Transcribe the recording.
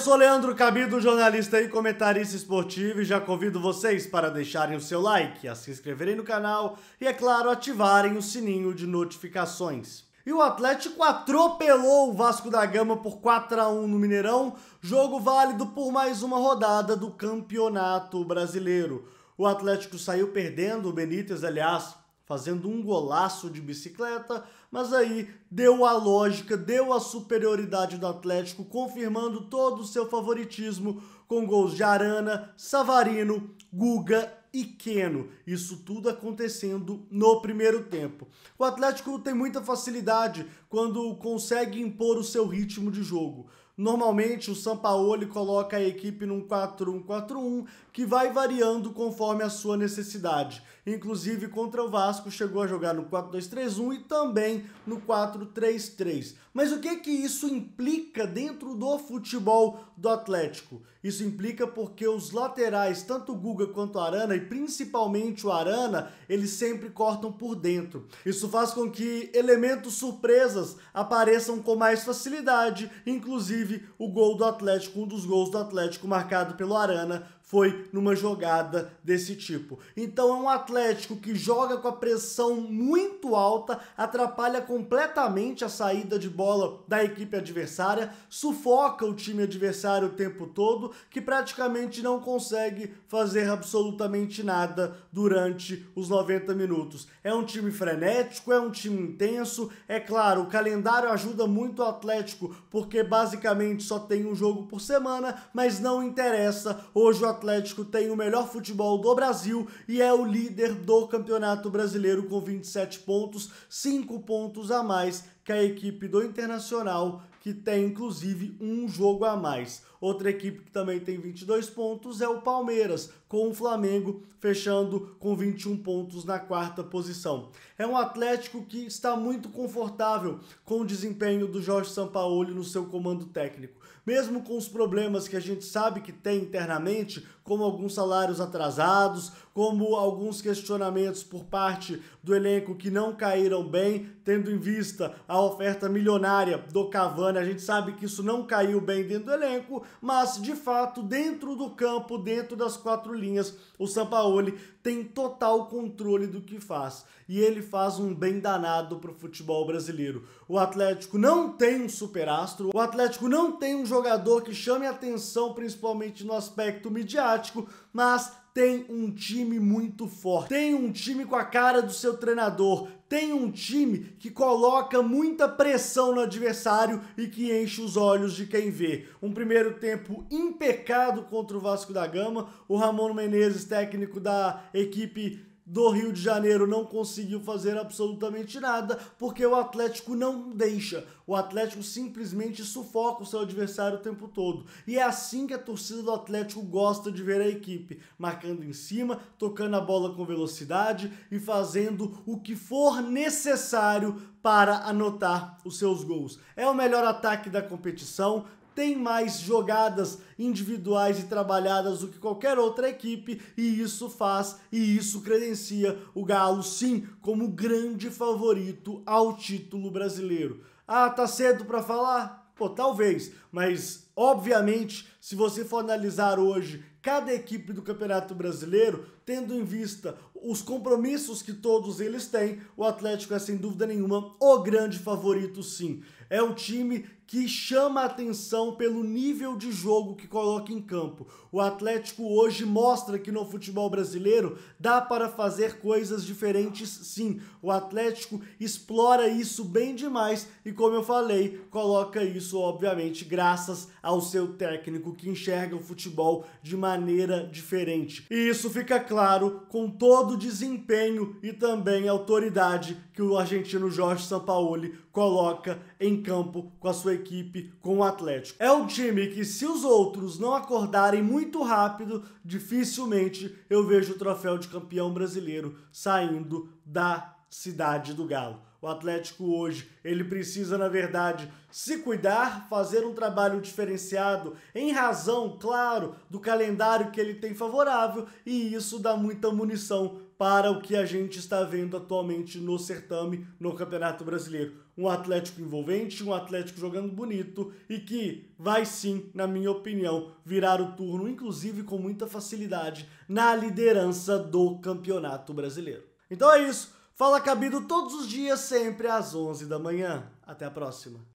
sou Leandro Cabido, jornalista e comentarista esportivo, e já convido vocês para deixarem o seu like, a se inscreverem no canal e, é claro, ativarem o sininho de notificações. E o Atlético atropelou o Vasco da Gama por 4-1 no Mineirão, jogo válido por mais uma rodada do Campeonato Brasileiro. O Atlético saiu perdendo, o Benítez, aliás, fazendo um golaço de bicicleta, mas aí deu a lógica, deu a superioridade do Atlético, confirmando todo o seu favoritismo com gols de Arana, Savarino, Guga e Keno. Isso tudo acontecendo no primeiro tempo. O Atlético tem muita facilidade quando consegue impor o seu ritmo de jogo. Normalmente o Sampaoli coloca a equipe num 4-1-4-1 que vai variando conforme a sua necessidade. Inclusive contra o Vasco chegou a jogar no 4-2-3-1 e também no 4-3-3. Mas o que isso implica dentro do futebol do Atlético? Isso implica porque os laterais, tanto o Guga quanto o Arana, e principalmente o Arana, eles sempre cortam por dentro. Isso faz com que elementos surpresas apareçam com mais facilidade, inclusive o gol do Atlético, um dos gols do Atlético marcado pelo Arana, foi numa jogada desse tipo. Então é um Atlético que joga com a pressão muito alta, atrapalha completamente a saída de bola da equipe adversária, sufoca o time adversário o tempo todo, que praticamente não consegue fazer absolutamente nada durante os 90 minutos. É um time frenético, é um time intenso, é claro, o calendário ajuda muito o Atlético, porque basicamente só tem um jogo por semana, mas não interessa. Hoje o Atlético tem o melhor futebol do Brasil e é o líder do Campeonato Brasileiro com 27 pontos, 5 pontos a mais que a equipe do Internacional, que tem inclusive um jogo a mais. Outra equipe que também tem 22 pontos é o Palmeiras, com o Flamengo fechando com 21 pontos na quarta posição. É um Atlético que está muito confortável com o desempenho do Jorge Sampaoli no seu comando técnico. Mesmo com os problemas que a gente sabe que tem internamente, como alguns salários atrasados, como alguns questionamentos por parte do elenco que não caíram bem, tendo em vista a oferta milionária do Cavani, a gente sabe que isso não caiu bem dentro do elenco, mas de fato, dentro do campo, dentro das quatro linhas, o Sampaoli tem total controle do que faz. E ele faz um bem danado para o futebol brasileiro. O Atlético não tem um superastro, o Atlético não tem um jogador que chame a atenção, principalmente no aspecto midiático, mas tem um time muito forte, tem um time com a cara do seu treinador, tem um time que coloca muita pressão no adversário e que enche os olhos de quem vê. Um primeiro tempo impecável contra o Vasco da Gama, o Ramon Menezes, técnico da equipe do Rio de Janeiro, não conseguiu fazer absolutamente nada, porque o Atlético não deixa. O Atlético simplesmente sufoca o seu adversário o tempo todo. E é assim que a torcida do Atlético gosta de ver a equipe, marcando em cima, tocando a bola com velocidade e fazendo o que for necessário para anotar os seus gols. É o melhor ataque da competição, tem mais jogadas individuais e trabalhadas do que qualquer outra equipe, e isso faz e isso credencia o Galo, sim, como grande favorito ao título brasileiro. Ah, tá cedo para falar? Pô, talvez, mas obviamente, se você for analisar hoje cada equipe do Campeonato Brasileiro, tendo em vista os compromissos que todos eles têm, o Atlético é sem dúvida nenhuma o grande favorito, sim. É um time que chama a atenção pelo nível de jogo que coloca em campo. O Atlético hoje mostra que no futebol brasileiro dá para fazer coisas diferentes, sim. O Atlético explora isso bem demais e, como eu falei, coloca isso, obviamente, graças ao seu técnico que enxerga o futebol de maneira diferente. E isso fica claro com todo o desempenho e também autoridade que o argentino Jorge Sampaoli coloca em campo com a sua equipe, com o Atlético. É um time que, se os outros não acordarem muito rápido, dificilmente eu vejo o troféu de campeão brasileiro saindo da cidade do Galo. O Atlético hoje, ele precisa, na verdade, se cuidar, fazer um trabalho diferenciado, em razão, claro, do calendário que ele tem favorável, e isso dá muita munição para o que a gente está vendo atualmente no certame, no Campeonato Brasileiro. Um Atlético envolvente, um Atlético jogando bonito e que vai sim, na minha opinião, virar o turno, inclusive com muita facilidade, na liderança do Campeonato Brasileiro. Então é isso. Fala Cabido todos os dias, sempre às 11 da manhã. Até a próxima.